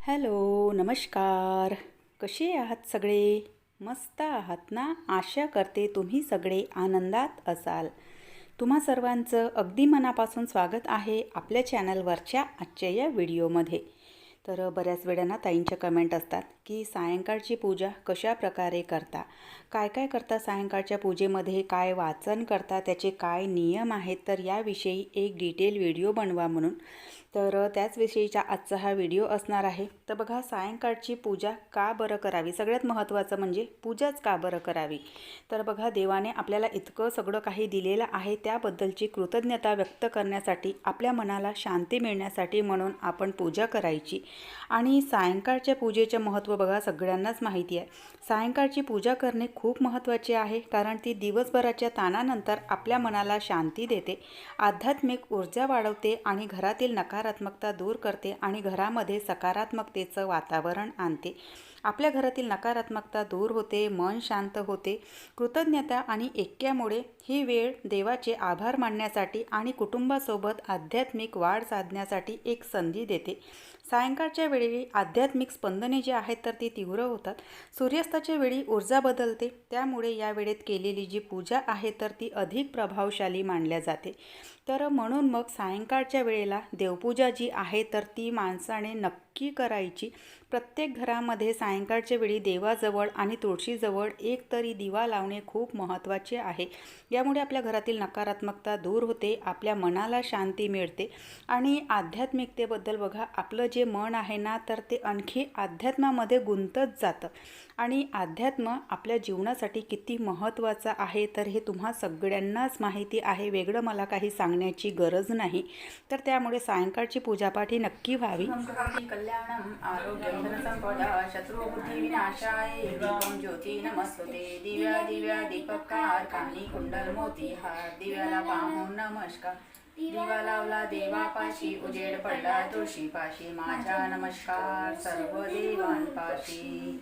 Hello, नमस्कार. कसे आहात सगळे? मस्त आहात ना? आशा करते तुम्ही सगळे आनंदात असाल. तुम्हा सर्वांचं अगदी मनापासून स्वागत आहे आपल्या चॅनलवरच्या आजच्या या व्हिडिओमध्ये. तर बऱ्याच वेळा ताईंच्या कमेंट असतात की सायंकाळची पूजा कशा प्रकारे करता, काय काय करता सायंकाळच्या पूजेमध्ये, काय वाचन करता, त्याचे काय नियम आहेत, तर याविषयी एक डिटेल व्हिडिओ बनवा म्हणून. तर त्याचविषयीचा आजचा हा व्हिडिओ असणार आहे. तर बघा, सायंकाळची पूजा का बरं करावी, सगळ्यात महत्त्वाचं म्हणजे पूजाच का बरं करावी. तर बघा, देवाने आपल्याला इतकं सगळं काही दिलेलं आहे, त्याबद्दलची कृतज्ञता व्यक्त करण्यासाठी, आपल्या मनाला शांती मिळण्यासाठी म्हणून आपण पूजा करायची. आणि सायंकाळच्या पूजेचे महत्त्व बघा सगळ्यांनाच माहिती आहे. सायंकाळची पूजा करणे खूप महत्त्वाचे आहे, कारण ती दिवसभराच्या ताणानंतर आपल्या मनाला शांती देते, आध्यात्मिक ऊर्जा वाढवते आणि घरातील नकारात्मकता दूर करते आणि घरामध्ये सकारात्मकतेचं वातावरण आणते. आपल्या घरातील नकारात्मकता दूर होते, मन शांत होते. कृतज्ञता आणि ऐक्यामुळे ही वेळ देवाचे आभार मानण्यासाठी आणि कुटुंबासोबत आध्यात्मिक वाढ साधण्यासाठी एक संधी देते. सायंकाळच्या वेळी आध्यात्मिक स्पंदने जी आहेत तर ती तीव्र होतात. सूर्यास्ताच्या वेळी ऊर्जा बदलते, त्यामुळे या वेळेत केलेली जी पूजा आहे तर ती अधिक प्रभावशाली मानल्या जाते. तर म्हणून मग सायंकाळच्या वेळेला देवपूजा जी आहे तर ती माणसाने नक्की करायची. प्रत्येक घरामध्ये सायंकाळच्या वेळी देवाजवळ आणि तुळशीजवळ एक तरी दिवा लावणे खूप महत्त्वाचे आहे. यामुळे आपल्या घरातील नकारात्मकता दूर होते, आपल्या मनाला शांती मिळते आणि आध्यात्मिकतेबद्दल बघा, आपलं जे मन आहे ना तर ते आणखी अध्यात्मामध्ये गुंतत जातं. आणि अध्यात्म आपल्या जीवनासाठी किती महत्त्वाचं आहे तर हे तुम्हा सगळ्यांनाच माहिती आहे, वेगळं मला काही सांगण्याची गरज नाही. तर त्यामुळे सायंकाळची पूजापाठ ही नक्की व्हावी. कल्याणम आरोग्यम धनसंपदा शत्रुबुद्धी विनाशाय दीपम ज्योती नमस्ते दिव्या दिव्या दीपकार कानी कुंडल मोती हार दिव्याला पाहून नमस्कार. दिवा लावला देवापाशी, उजेड पडला तुळशीपाशी, माझा नमस्कार सर्व देवांपाशी.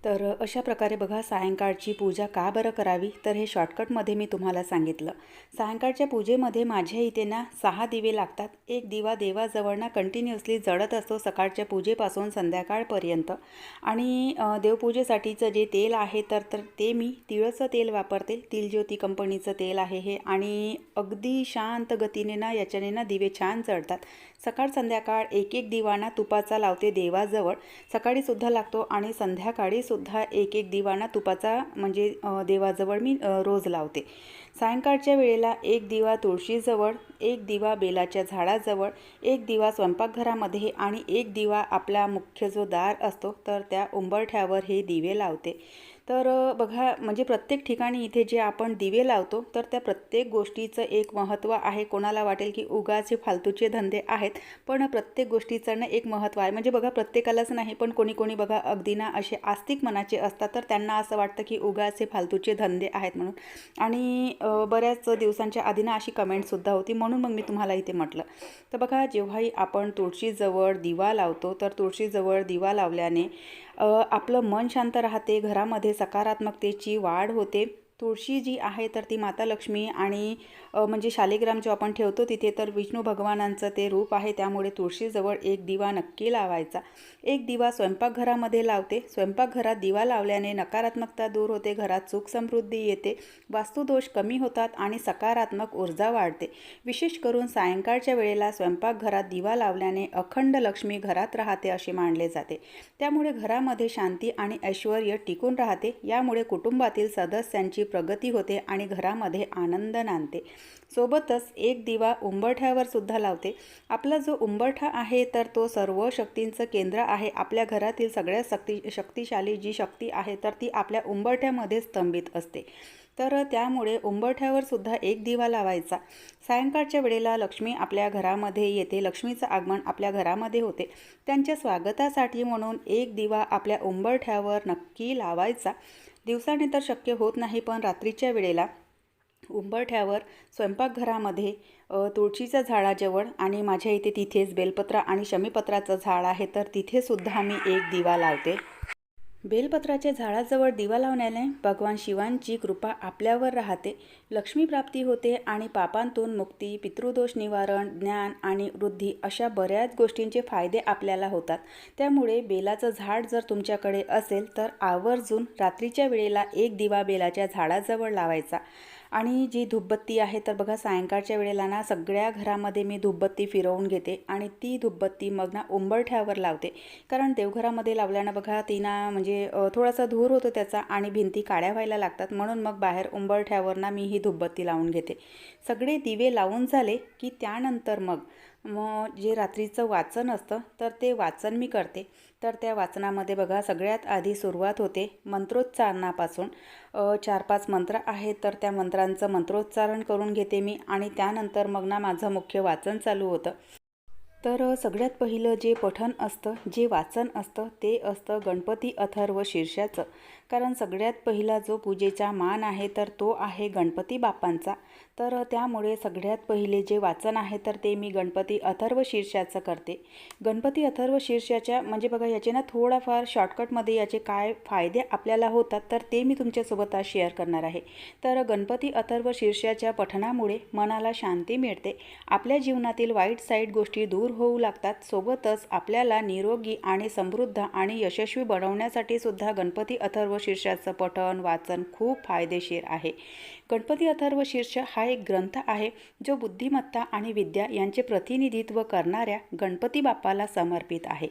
तर अशा प्रकारे बघा, सायंकाळची पूजा का बरं करावी, तर हे शॉर्टकटमध्ये मी तुम्हाला सांगितलं. सायंकाळच्या पूजेमध्ये माझ्या इथे ना 6 दिवे लागतात. एक दिवा देवाजवळ ना कंटिन्युअसली जळत असतो सकाळच्या पूजेपासून संध्याकाळपर्यंत. आणि देवपूजेसाठीचं जे तेल आहे तर ते मी तिळचं तेल वापरते. तिळज्योती कंपनीचं तेल आहे हे, आणि अगदी शांत गतीने ना याच्याने ना दिवे छान जळतात. सकाळ संध्याकाळ एक एक दिवा ना तुपाचा लावते देवाजवळ. सकाळीसुद्धा लागतो आणि संध्याकाळीसुद्धा एक एक दिवा ना तुपाचा म्हणजे देवाजवळ मी रोज लावते. सायंकाळच्या वेळेला एक दिवा तुळशीजवळ, एक दिवा बेलाच्या झाडाजवळ, एक दिवा स्वयंपाकघरामध्ये आणि एक दिवा आपला मुख्य जो दार असतो तर त्या उंबरठ्यावर हे दिवे लावते. तर बघा, म्हणजे प्रत्येक ठिकाणी इथे जे आपण दिवे लावतो तर त्या प्रत्येक गोष्टीचं एक महत्त्व आहे. कोणाला वाटेल की उगाचे फालतूचे धंदे आहेत, पण प्रत्येक गोष्टीचं ना एक महत्त्व आहे. म्हणजे बघा, प्रत्येकालाच नाही, पण कोणी कोणी बघा अगदी ना असे आस्तिक मनाचे असतात, तर त्यांना असं वाटतं की उगाचे फालतूचे धंदे आहेत म्हणून. आणि बऱ्याच दिवसांच्या आधी ना अशी कमेंटसुद्धा होती, म्हणून मग मी तुम्हाला इथे म्हटलं. तर बघा, जेव्हाही आपण तुळशीजवळ दिवा लावतो तर तुळशीजवळ दिवा लावल्याने आपलं मन शांत राहते, घरामध्ये सकारात्मकतेची वाढ होते. तुळशी जी आहे तर ती माता लक्ष्मी आणि म्हणजे शालिग्राम जो आपण ठेवतो तिथे तर विष्णू भगवानांचं ते रूप आहे, त्यामुळे तुळशीजवळ एक दिवा नक्की लावायचा. एक दिवा स्वयंपाकघरामध्ये लावते. स्वयंपाकघरात दिवा लावल्याने नकारात्मकता दूर होते, घरात सुख समृद्धी येते, वास्तुदोष कमी होतात आणि सकारात्मक ऊर्जा वाढते. विशेष करून सायंकाळच्या वेळेला स्वयंपाकघरात दिवा लावल्याने अखंड लक्ष्मी घरात राहते असे मानले जाते. त्यामुळे घरामध्ये शांती आणि ऐश्वर्य टिकून राहते. यामुळे कुटुंबातील सदस्यांची प्रगती होते आणि घरामध्ये आनंद नांदते. सोबतच एक दिवा उंबरठ्यावर सुद्धा लावते. आपला जो उंबरठा आहे तर तो सर्व शक्तींचं केंद्र आहे. आपल्या घरातील सगळ्यात शक्तिशाली जी शक्ती आहे तर ती आपल्या उंबरठ्यामध्ये स्तंभित असते. तर त्यामुळे उंबरठ्यावर सुद्धा एक दिवा लावायचा. सायंकाळच्या वेळेला लक्ष्मी आपल्या घरामध्ये येते, लक्ष्मीचं आगमन आपल्या घरामध्ये होते. त्यांच्या स्वागतासाठी म्हणून एक दिवा आपल्या उंबरठ्यावर नक्की लावायचा. दिवसाने तर शक्य होत नाही, पण रात्रीच्या वेळेला उंबरठ्यावर स्वयंपाकघरामध्ये तुळशीच्या झाडाजवळ, आणि माझ्या इथे तिथेच बेलपत्र आणि शमीपत्राचं झाड आहे तर तिथेसुद्धा मी एक दिवा लावते. बेलपत्राच्या झाडाजवळ दिवा लावण्याने भगवान शिवांची कृपा आपल्यावर राहते, लक्ष्मी प्राप्ती होते आणि पापांतून मुक्ती, पितृदोष निवारण, ज्ञान आणि वृद्धी अशा बऱ्याच गोष्टींचे फायदे आपल्याला होतात. त्यामुळे बेलाचं झाड जर तुमच्याकडे असेल तर आवर्जून रात्रीच्या वेळेला एक दिवा बेलाच्या झाडाजवळ लावायचा. आणि जी धूपबत्ती आहे तर बघा सायंकाळच्या वेळेला ना सगळ्या घरामध्ये मी धूपबत्ती फिरवून घेते आणि ती धूपबत्ती मग ना उंबरठ्यावर लावते. कारण देवघरामध्ये लावल्यानं बघा ती ना म्हणजे थोडासा धूर होतो त्याचा आणि भिंती काळ्या व्हायला लागतात, म्हणून मग बाहेर उंबरठ्यावर ना मी ही धूपबत्ती लावून घेते. सगळे दिवे लावून झाले की त्यानंतर मग जे रात्रीचं वाचन असतं तर ते वाचन मी करते. तर त्या वाचनामध्ये बघा सगळ्यात आधी सुरुवात होते मंत्रोच्चारणापासून. 4-5 मंत्र आहेत तर त्या मंत्रांचं मंत्रोच्चारण करून घेते मी आणि त्यानंतर मग ना माझं मुख्य वाचन चालू होतं. तर सगळ्यात पहिलं जे पठण असतं, जे वाचन असतं ते असतं गणपती अथर्व शीर्षाचं. कारण सगळ्यात पहिला जो पूजेचा मान आहे तर तो आहे गणपती बाप्पांचा. तर त्यामुळे सगळ्यात पहिले जे वाचन आहे तर ते मी गणपती अथर्व शीर्षाचं करते. गणपती अथर्व शीर्षाच्या म्हणजे बघा याचे ना थोडाफार शॉर्टकटमध्ये याचे काय फायदे आपल्याला होतात तर ते मी तुमच्यासोबत आज शेअर करणार आहे. तर गणपती अथर्व शीर्षाच्या पठणामुळे मनाला शांती मिळते, आपल्या जीवनातील वाईट साईड गोष्टी दूर होऊ लागतात. सोबतच आपल्याला निरोगी आणि समृद्ध आणि यशस्वी बनवण्यासाठी सुद्धा गणपती अथर्व शीर्षाचं पठण वाचन खूप फायदेशीर आहे. गणपती अथर्व शीर्ष हा एक ग्रंथ आहे जो बुद्धिमत्ता आणि विद्या यांचे प्रतिनिधित्व करणाऱ्या गणपती बाप्पाला समर्पित आहे.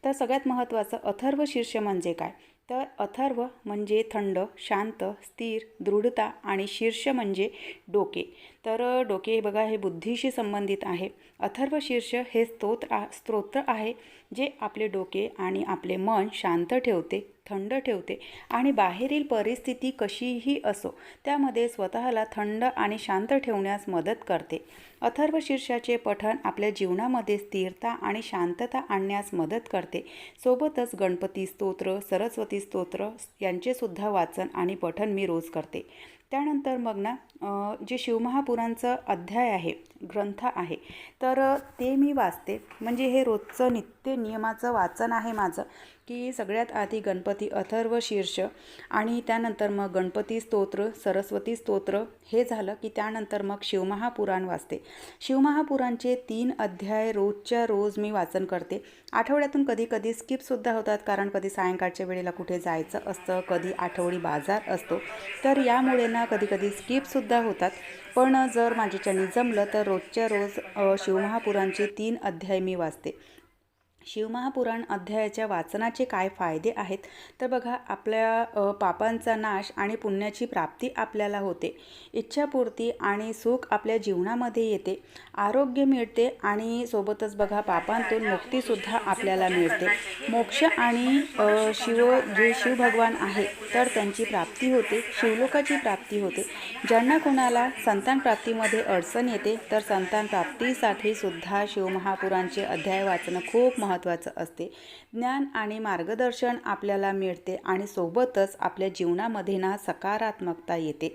तर सगळ्यात महत्त्वाचं अथर्व शीर्ष म्हणजे काय, तर अथर्व म्हणजे थंड, शांत, स्थिर, दृढता आणि शीर्ष म्हणजे डोके. तर डोके बघा हे बुद्धीशी संबंधित आहे. अथर्व शीर्ष हे स्तोत्र आहे जे आपले डोके आणि आपले मन शांत ठेवते, थंड ठेवते आणि बाहेरील परिस्थिती कशीही असो त्यामध्ये स्वतःला थंड आणि शांत ठेवण्यास मदत करते. अथर्व शीर्षाचे पठण आपल्या जीवनामध्ये स्थिरता आणि शांतता आणण्यास मदत करते. सोबतच गणपती स्तोत्र, सरस्वती स्तोत्र यांचेसुद्धा वाचन आणि पठण मी रोज करते. त्यानंतर मग ना जे शिवमहापुराणचं अध्याय आहे, ग्रंथ आहे, तर ते मी वाचते. म्हणजे हे रोजचं नित्य नियमाचं वाचन आहे माझं, की सगळ्यात आधी गणपती अथर्व शीर्ष आणि त्यानंतर मग गणपती स्तोत्र, सरस्वती स्तोत्र हे झालं की त्यानंतर मग शिवमहापुराण वाचते. शिवमहापुराणचे 3 अध्याय रोजच्या रोज मी वाचन करते. आठवड्यातून कधी कधी स्किपसुद्धा होतात, कारण कधी सायंकाळच्या वेळेला कुठे जायचं असतं, कधी आठवडी बाजार असतो, तर यामुळे ना कधी कधी स्किपसुद्धा होतात. पण जर माझ्याच्याने जमलं तर रोजच्या रोज शिवमहापुराणचे 3 अध्याय मी वाचते. शिवमहापुराण अध्यायाच्या वाचनाचे काय फायदे आहेत, तर बघा आपल्या पापांचा नाश आणि पुण्याची प्राप्ती आपल्याला होते, इच्छापूर्ती आणि सुख आपल्या जीवनामध्ये येते, आरोग्य मिळते आणि सोबतच बघा पापांतून मुक्तीसुद्धा आपल्याला मिळते, मोक्ष आणि जे शिव भगवान आहे तर त्यांची प्राप्ती होते, शिवलोकाची प्राप्ती होते. ज्यांना कोणाला संतान प्राप्तीमध्ये अडचण येते तर संतान प्राप्तीसाठी सुद्धा शिवमहापुराणचे अध्याय वाचणं खूप महत्त्वाचं असते. ज्ञान आणि मार्गदर्शन आपल्याला मिळते आणि सोबतच आपल्या जीवनामध्ये ना सकारात्मकता येते.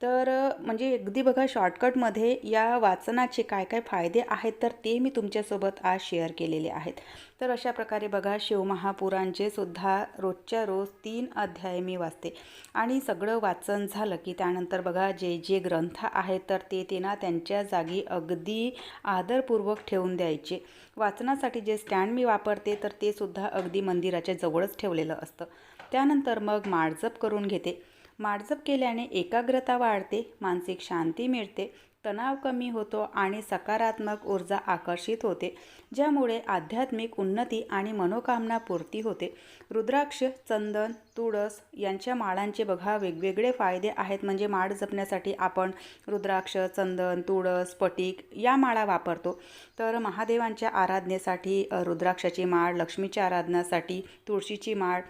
तर म्हणजे अगदी बघा शॉर्टकटमध्ये या वाचनाचे काय काय फायदे आहेत तर ते मी तुमच्यासोबत आज शेअर केलेले आहेत. तर अशा प्रकारे बघा शिवमहापुराणचे सुद्धा रोजच्या रोज 3 अध्याय मी वाचते आणि सगळं वाचन झालं की त्यानंतर बघा जे जे ग्रंथ आहेत तर ते ना त्यांच्या जागी अगदी आदरपूर्वक ठेवून द्यायचे. वाचनासाठी जे स्टँड मी वापरते तर ते सुद्धा अगदी मंदिराच्या जवळच ठेवलेलं असतं. त्यानंतर मग माळजप करून घेते. माळजप केल्याने एकाग्रता वाढते, मानसिक शांती मिळते, तणाव कमी होतो आणि सकारात्मक ऊर्जा आकर्षित होते, ज्यामुळे आध्यात्मिक उन्नती आणि मनोकामना पूर्ती होते. रुद्राक्ष, चंदन, तुळस यांच्या माळांचे बघा वेगवेगळे फायदे आहेत. म्हणजे माळ जपण्यासाठी आपण रुद्राक्ष, चंदन, तुळस, स्फटिक या माळा वापरतो. तर महादेवांच्या आराधनेसाठी रुद्राक्षाची माळ, लक्ष्मीच्या आराधनासाठी तुळशीची माळ,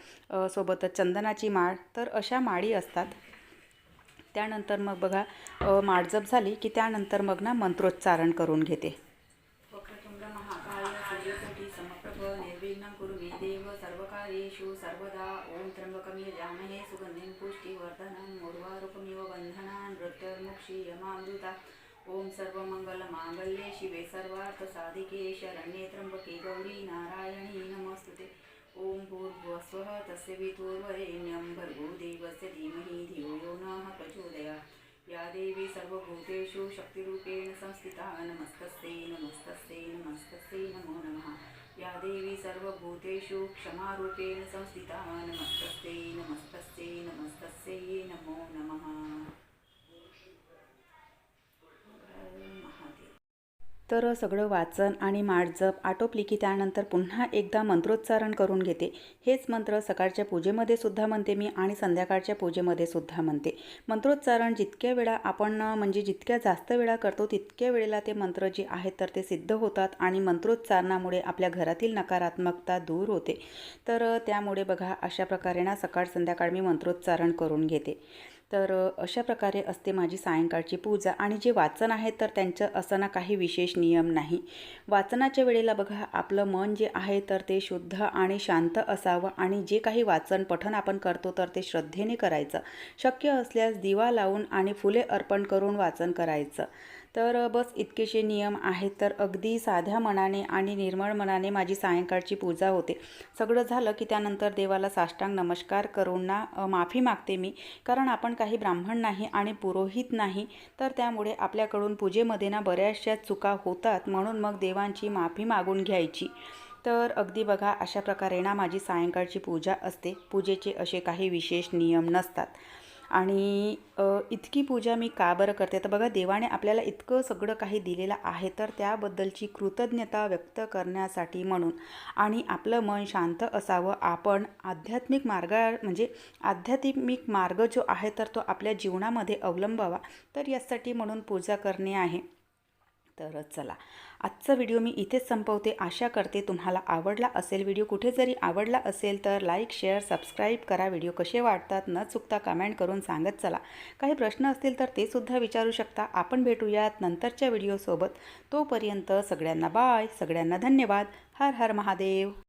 सोबतच चंदनाची माळ, तर अशा माळी असतात. त्यानंतर मग बघा माळजप झाली की त्यानंतर मग ना मंत्रोच्चारण करून घेते. वक्रतुंड महाकाय सूर्यकोटी समप्रभ निर्विघ्नं कुरु मे देव सर्वकार्येषु सर्वदा. ओम त्र्यंबकं यजामहे सुगन्धिं पुष्टिवर्धनं उर्वारुकमिव बन्धनान् मृत्युर्मुक्षीयमामृता. ओम सर्वमंगलमांगल्ये शिवे सर्वार्थसाधिके शरण्ये त्र्यंबके गौरी नारायणी नमोस्तुते. ओम भूर्भुवस्वः तस्य वितुर्वरेण्यं भर्गो देवस्य धीमहि धियो यो नः प्रचोदयात्। या देवी सर्वभूतेषु शक्तिरूपेण संस्थिता नमस्तस्यै नमस्तस्यै नमस्तस्यै नमो नमः। या देवी सर्वभूतेषु क्षमारूपेण संस्थिता नमस्तस्यै नमस्तस्यै नमस्तस्यै नमो नमः। तर सगळं वाचन आणि माळजप आटोपली की त्यानंतर पुन्हा एकदा मंत्रोच्चारण करून घेते। हेच मंत्र सकाळच्या पूजेमध्ये सुद्धा म्हणते मी आणि संध्याकाळच्या पूजेमध्ये सुद्धा म्हणते। मंत्रोच्चारण जितक्या वेळा आपण म्हणजे जितक्या जास्त वेळा करतो तितक्या वेळेला ते मंत्र जे आहेत तर ते सिद्ध होतात आणि मंत्रोच्चारणामुळे आपल्या घरातील नकारात्मकता दूर होते। तर त्यामुळे बघा अशा प्रकारे ना सकाळ संध्याकाळ मी मंत्रोच्चारण करून घेते। तर अशा प्रकारे असते माझी सायंकाळची पूजा। आणि जे वाचन आहे तर त्यांचं असं ना काही विशेष नियम नाही। वाचनाच्या वेळेला बघा आपलं मन जे आहे तर ते शुद्ध आणि शांत असावं आणि जे काही वाचन पठण आपण करतो तर ते श्रद्धेने करायचं। शक्य असल्यास दिवा लावून आणि फुले अर्पण करून वाचन करायचं। तर बस इतकेसे नियम आहेत। तर अगदी साध्या मनाने आणि निर्मळ मनाने माझी सायंकाळची पूजा होते। सगळं झालं की त्यानंतर देवाला साष्टांग नमस्कार करून ना माफी मागते मी, कारण आपण काही ब्राह्मण नाही आणि पुरोहित नाही। तर त्यामुळे आपल्याकडून पूजेमध्ये ना बऱ्याचशा चुका होतात, म्हणून मग देवांची माफी मागून घ्यायची। तर अगदी बघा अशा प्रकारे ना माझी सायंकाळची पूजा असते। पूजेचे असे काही विशेष नियम नसतात। आणि इतकी पूजा मी का बरं करते तर बघा देवाने आपल्याला इतकं सगळं काही दिलेलं आहे तर त्याबद्दलची कृतज्ञता व्यक्त करण्यासाठी म्हणून, आणि आपलं मन शांत असावं, आपण आध्यात्मिक म्हणजे आध्यात्मिक मार्ग जो आहे तर तो आपल्या जीवनामध्ये अवलंबावा, तर यासाठी म्हणून पूजा करणे आहे। तर चला आजचा व्हिडिओ मी इथेच संपवते। आशा करते तुम्हाला आवडला असेल व्हिडिओ। कुठे जरी आवडला असेल तर लाईक शेअर सबस्क्राईब करा। व्हिडिओ कसे वाटतात न चुकता कमेंट करून सांगत चला। काही प्रश्न असतील तर ते सुद्धा विचारू शकता। आपण भेटूयात नंतरच्या व्हिडिओसोबत। तोपर्यंत सगळ्यांना बाय, सगळ्यांना धन्यवाद। हर हर महादेव।